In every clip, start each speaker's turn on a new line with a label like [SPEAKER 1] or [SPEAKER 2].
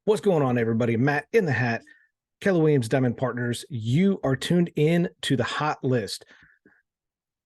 [SPEAKER 1] What's going on, everybody? Matt in the hat, Keller Williams Diamond Partners. You are tuned in to the hot list.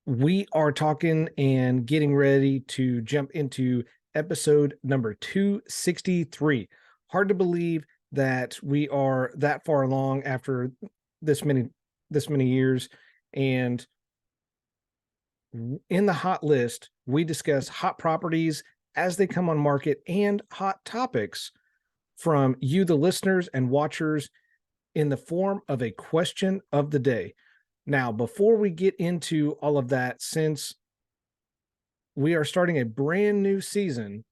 [SPEAKER 1] We are talking and getting ready to jump into episode number 263. Hard to believe that we are that far along after this many years. And in the hot list, we discuss hot properties as they come on market and hot topics from you, the listeners and watchers, in the form of a question of the day. Now, before we get into all of that, since we are starting a brand new season,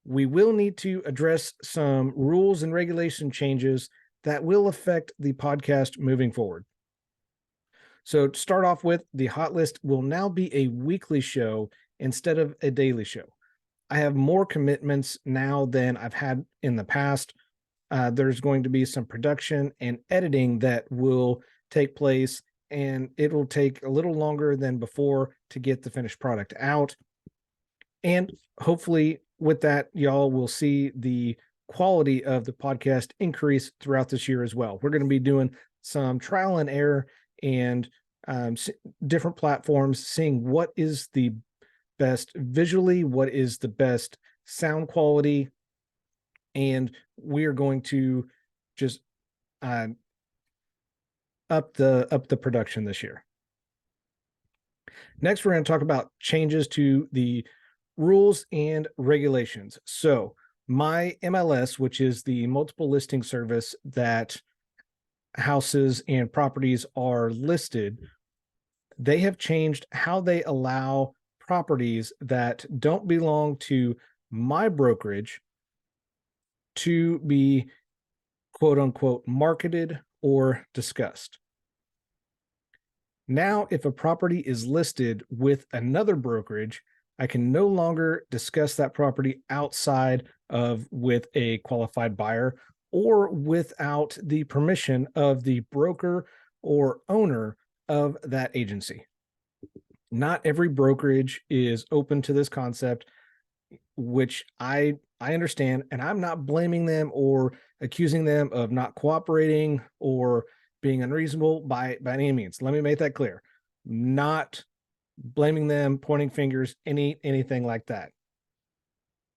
[SPEAKER 1] we will need to address some rules and regulation changes that will affect the podcast moving forward. So to start off with, the hot list will now be a weekly show instead of a daily show. I have more commitments now than I've had in the past. There's going to be some production and editing that will take place, and it will take a little longer than before to get the finished product out. And hopefully with that, y'all will see the quality of the podcast increase throughout this year as well. We're going to be doing some trial and error and different platforms, seeing what is the best visually, what is the best sound quality, and we are going to just up the production this year. Next, we're going to talk about changes to the rules and regulations. So my MLS, which is the multiple listing service that houses and properties are listed, they have changed how they allow properties that don't belong to my brokerage to be quote unquote marketed or discussed. Now, if a property is listed with another brokerage, I can no longer discuss that property outside of with a qualified buyer or without the permission of the broker or owner of that agency. Not every brokerage is open to this concept, which I understand, and I'm not blaming them or accusing them of not cooperating or being unreasonable by any means. Let me make that clear. Not blaming them, pointing fingers, anything like that.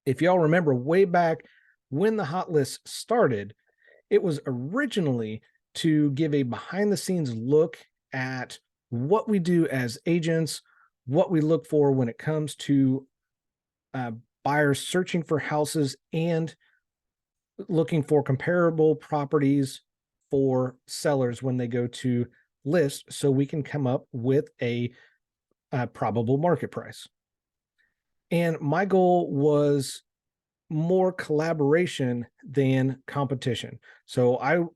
[SPEAKER 1] If y'all remember way back when the hot list started, it was originally to give a behind the scenes look at what we do as agents, what we look for when it comes to buyers searching for houses and looking for comparable properties for sellers when they go to list, so we can come up with a probable market price. And my goal was more collaboration than competition. So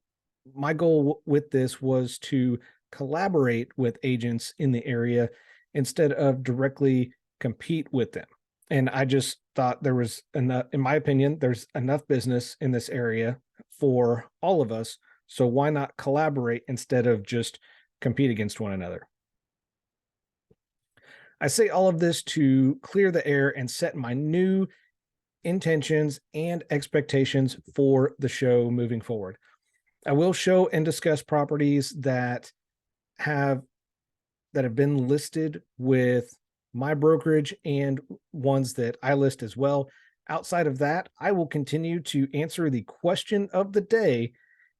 [SPEAKER 1] my goal with this was to collaborate with agents in the area instead of directly compete with them. And I just thought there was enough, in my opinion, there's enough business in this area for all of us. So why not collaborate instead of just compete against one another? I say all of this to clear the air and set my new intentions and expectations for the show moving forward. I will show and discuss properties that have been listed with my brokerage and ones that I list as well. Outside of that, I will continue to answer the question of the day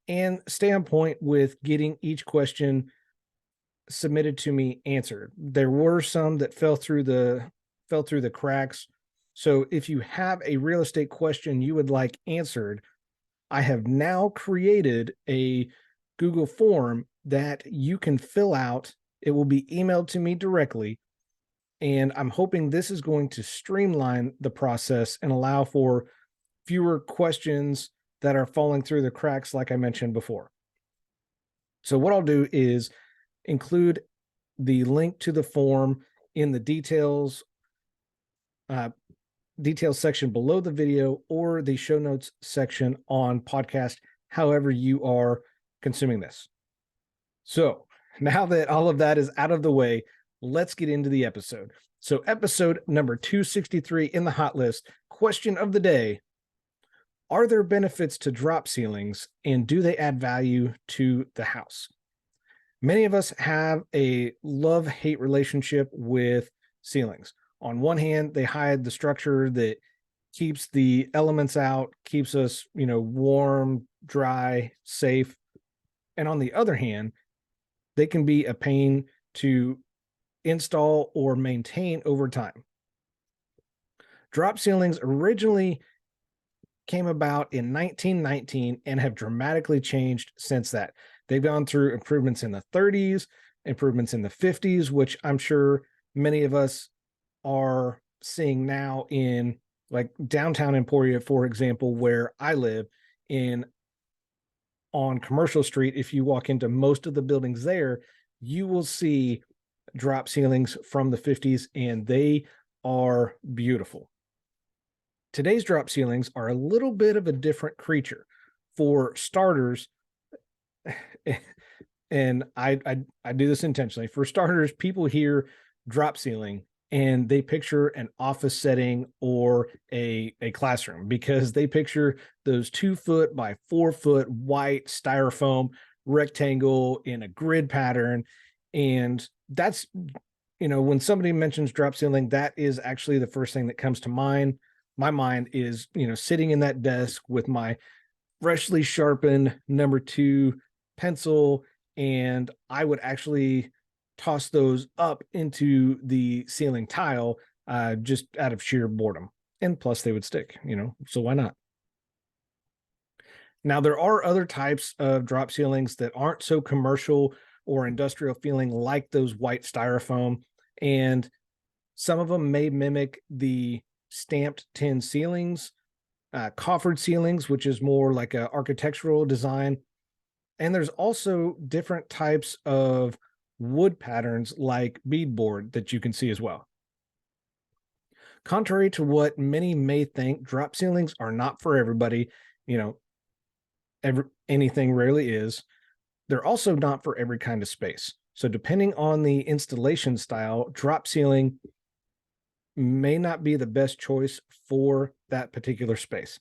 [SPEAKER 1] and stay on point with getting each question submitted to me answered. There were some that fell through the cracks. So if you have a real estate question you would like answered, I have now created a Google form that you can fill out. It will be emailed to me directly. And I'm hoping this is going to streamline the process and allow for fewer questions that are falling through the cracks, like I mentioned before. So what I'll do is include the link to the form in the details section below the video or the show notes section on podcast, however you are consuming this. So now that all of that is out of the way, let's get into the episode. So episode number 263 in the hot list, question of the day: Are there benefits to drop ceilings, and do they add value to the house? Many of us have a love-hate relationship with ceilings. On one hand, they hide the structure that keeps the elements out, keeps us, warm, dry, safe. And on the other hand, they can be a pain to install or maintain over time. Drop ceilings originally came about in 1919 and have dramatically changed since that. They've gone through improvements in the 30s, improvements in the 50s, which I'm sure many of us are seeing now in like downtown Emporia, for example, where I live in on Commercial Street. If you walk into most of the buildings there, you will see drop ceilings from the 50s, and they are beautiful. Today's drop ceilings are a little bit of a different creature. For starters, and I do this intentionally. For starters, people hear drop ceiling and they picture an office setting or a classroom, because they picture those 2-foot by 4-foot white styrofoam rectangle in a grid pattern. And that's, when somebody mentions drop ceiling, that is actually the first thing that comes to mind. My mind is, sitting in that desk with my freshly sharpened number 2 pencil, and I would actually toss those up into the ceiling tile just out of sheer boredom. And plus they would stick, so why not? Now, there are other types of drop ceilings that aren't so commercial or industrial feeling, like those white styrofoam, and some of them may mimic the stamped tin ceilings, coffered ceilings, which is more like an architectural design. And there's also different types of wood patterns like beadboard that you can see as well. Contrary to what many may think, drop ceilings are not for everybody. Anything rarely is. They're also not for every kind of space. So depending on the installation style, drop ceiling may not be the best choice for that particular space.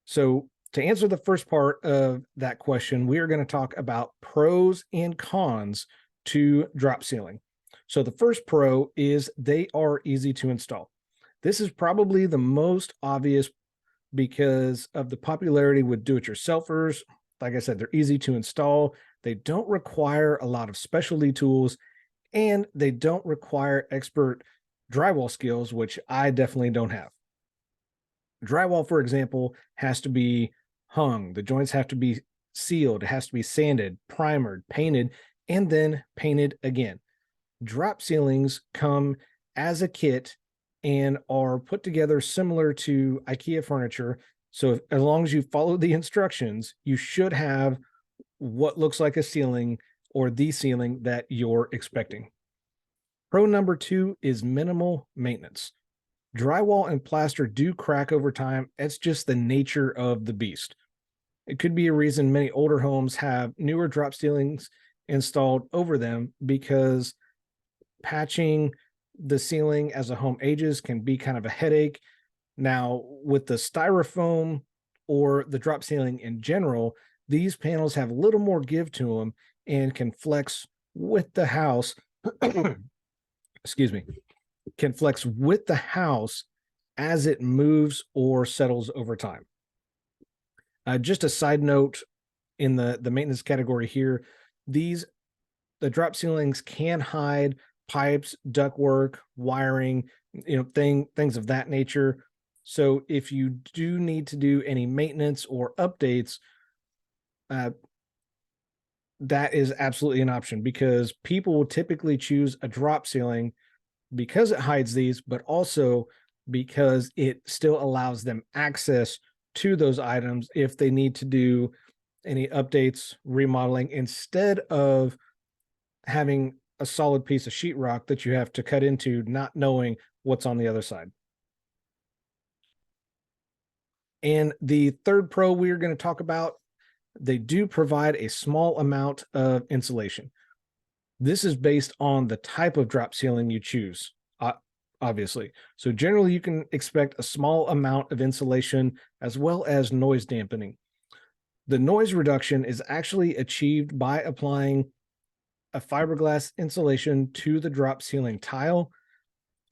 [SPEAKER 1] So to answer the first part of that question, we are going to talk about pros and cons to drop ceiling. So the first pro is they are easy to install. This is probably the most obvious because of the popularity with do-it-yourselfers. Like I said, they're easy to install. They don't require a lot of specialty tools, and they don't require expert drywall skills, which I definitely don't have. Drywall, for example, has to be hung. The joints have to be sealed. It has to be sanded, primered, painted, and then painted again. Drop ceilings come as a kit and are put together similar to IKEA furniture. So as long as you follow the instructions, you should have what looks like a ceiling or the ceiling that you're expecting. Pro number 2 is minimal maintenance. Drywall and plaster do crack over time. It's just the nature of the beast. It could be a reason many older homes have newer drop ceilings installed over them, because patching the ceiling as a home ages can be kind of a headache. Now, with the styrofoam or the drop ceiling in general, these panels have a little more give to them and can flex with the house. Excuse me, can flex with the house as it moves or settles over time. Just a side note in the maintenance category here, the drop ceilings can hide pipes, ductwork, wiring, things of that nature. So if you do need to do any maintenance or updates, that is absolutely an option, because people will typically choose a drop ceiling because it hides these, but also because it still allows them access to those items if they need to do any updates, remodeling, instead of having a solid piece of sheetrock that you have to cut into, not knowing what's on the other side. And the third pro we're going to talk about, they do provide a small amount of insulation. This is based on the type of drop ceiling you choose. obviously. So generally you can expect a small amount of insulation as well as noise dampening. The noise reduction is actually achieved by applying a fiberglass insulation to the drop ceiling tile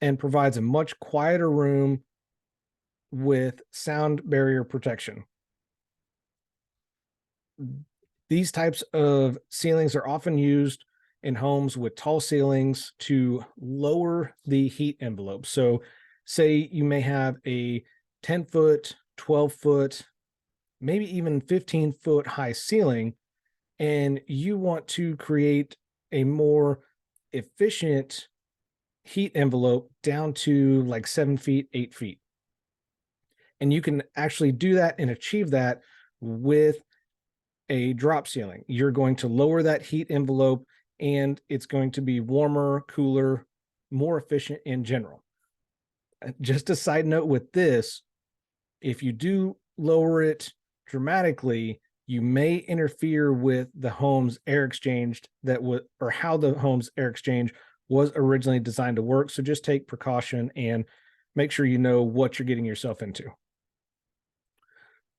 [SPEAKER 1] and provides a much quieter room with sound barrier protection. These types of ceilings are often used in homes with tall ceilings to lower the heat envelope. So, say you may have a 10-foot, 12-foot, maybe even 15-foot high ceiling, and you want to create a more efficient heat envelope down to like 7 feet, 8 feet. And you can actually do that and achieve that with a drop ceiling. You're going to lower that heat envelope and it's going to be warmer, cooler, more efficient in general. Just a side note with this, if you do lower it dramatically, you may interfere with the home's air exchange that would, or how the home's air exchange was originally designed to work. So just take precaution and make sure you know what you're getting yourself into.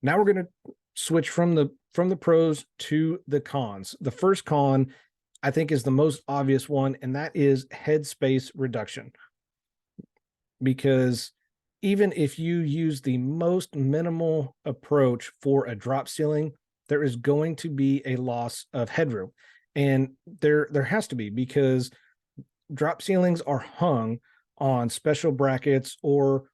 [SPEAKER 1] Now we're going to switch from the pros to the cons. The first con, I think, is the most obvious one, and that is headspace reduction. Because even if you use the most minimal approach for a drop ceiling, there is going to be a loss of headroom. And there has to be, because drop ceilings are hung on special brackets or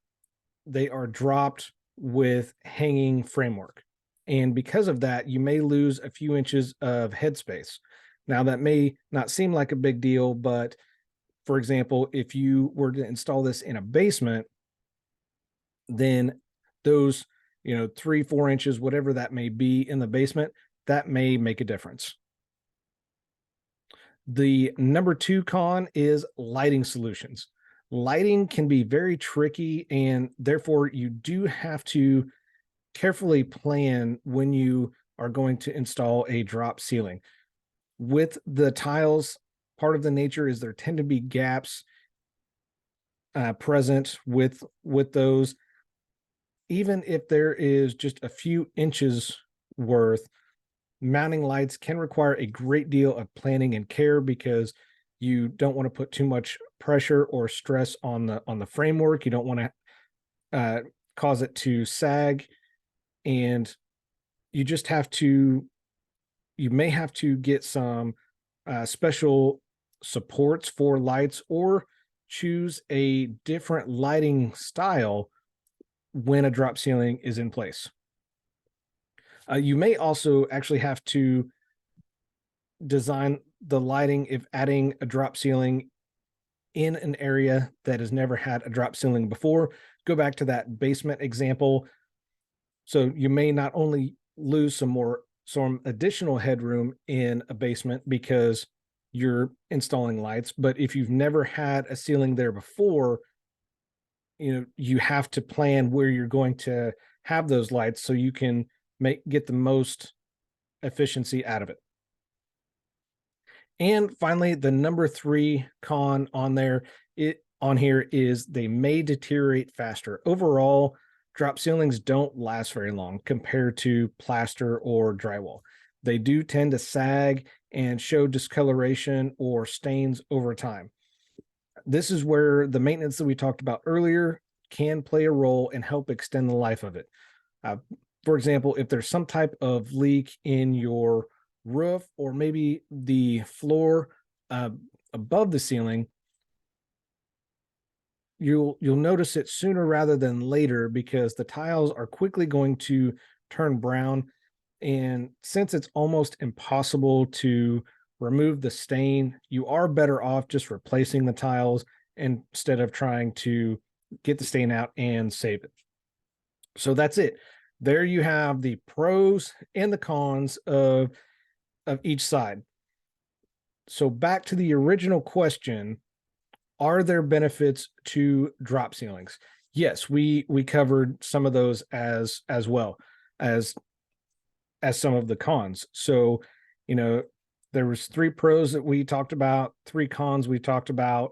[SPEAKER 1] they are dropped with hanging framework. And because of that, you may lose a few inches of headspace. Now, that may not seem like a big deal, but for example, if you were to install this in a basement, then those, 3-4 inches, whatever that may be in the basement, that may make a difference. The number 2 con is lighting solutions. Lighting can be very tricky, and therefore you do have to carefully plan when you are going to install a drop ceiling. With the tiles, part of the nature is there tend to be gaps present with those. Even if there is just a few inches worth, mounting lights can require a great deal of planning and care, because you don't want to put too much pressure or stress on the framework. You don't want to cause it to sag, and you just have to, you may have to get some special supports for lights, or choose a different lighting style when a drop ceiling is in place. You may also actually have to design the lighting if adding a drop ceiling in an area that has never had a drop ceiling before. Go back to that basement example. So you may not only lose some additional headroom in a basement because you're installing lights, but if you've never had a ceiling there before, you have to plan where you're going to have those lights so you can get the most efficiency out of it. And finally, the number 3 con on here is they may deteriorate faster. Overall, drop ceilings don't last very long compared to plaster or drywall. They do tend to sag and show discoloration or stains over time. This is where the maintenance that we talked about earlier can play a role and help extend the life of it. For example, if there's some type of leak in your roof or maybe the floor above the ceiling, you'll notice it sooner rather than later, because the tiles are quickly going to turn brown. And since it's almost impossible to remove the stain, you are better off just replacing the tiles instead of trying to get the stain out and save it. So that's it. There you have the pros and the cons of each side. So back to the original question, are there benefits to drop ceilings? Yes, we covered some of those as well as some of the cons. So, there was 3 pros that we talked about, 3 cons we talked about.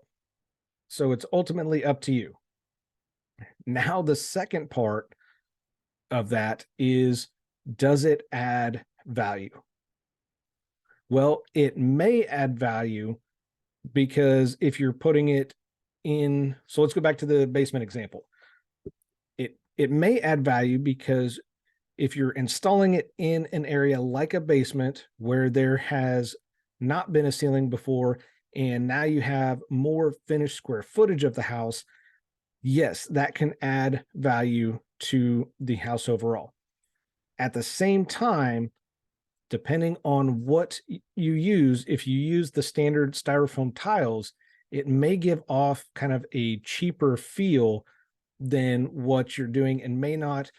[SPEAKER 1] So it's ultimately up to you. Now, the second part of that is, does it add value? Well, it may add value because if you're putting it in, so let's go back to the basement example. It may add value because if you're installing it in an area like a basement where there has not been a ceiling before, and now you have more finished square footage of the house, yes, that can add value to the house overall. At the same time, depending on what you use, if you use the standard styrofoam tiles, it may give off kind of a cheaper feel than what you're doing and may not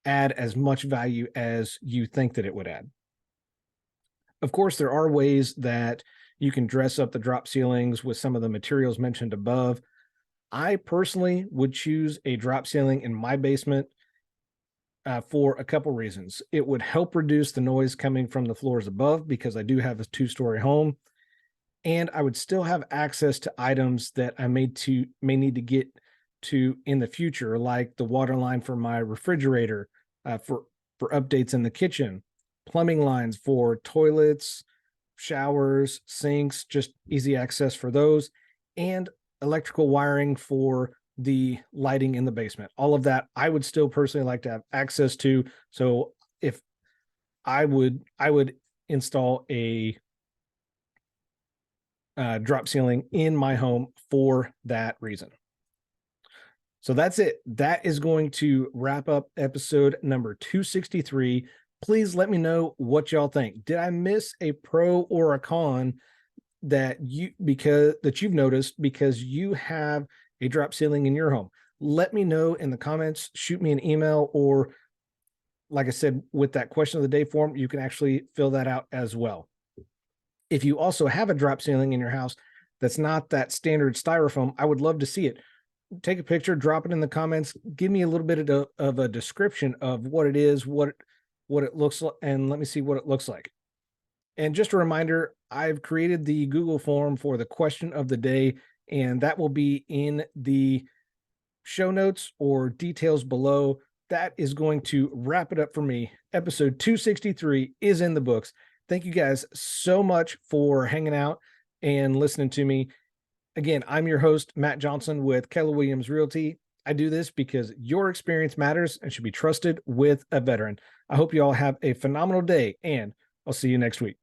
[SPEAKER 1] add as much value as you think that it would add. Of course, there are ways that you can dress up the drop ceilings with some of the materials mentioned above. I personally would choose a drop ceiling in my basement for a couple reasons. It would help reduce the noise coming from the floors above because I do have a 2-story home, and I would still have access to items that I may need to get to in the future, like the water line for my refrigerator, for updates in the kitchen, plumbing lines for toilets, showers, sinks, just easy access for those, and electrical wiring for the lighting in the basement. All of that I would still personally like to have access to. So if I would install a drop ceiling in my home for that reason. So that's it. That is going to wrap up episode number 263. Please let me know what y'all think. Did I miss a pro or a con that you've noticed because you have a drop ceiling in your home? Let me know in the comments. Shoot me an email, or like I said, with that question of the day form, you can actually fill that out as well. If you also have a drop ceiling in your house that's not that standard styrofoam, I would love to see it. Take a picture, drop it in the comments, give me a little bit of a description of what it is, what it looks like, and let me see what it looks like. And just a reminder, I've created the Google form for the question of the day, and that will be in the show notes or details below. That is going to wrap it up for me. Episode 263 is in the books. Thank you guys so much for hanging out and listening to me. Again, I'm your host, Matt Johnson with Keller Williams Realty. I do this because your experience matters and should be trusted with a veteran. I hope you all have a phenomenal day, and I'll see you next week.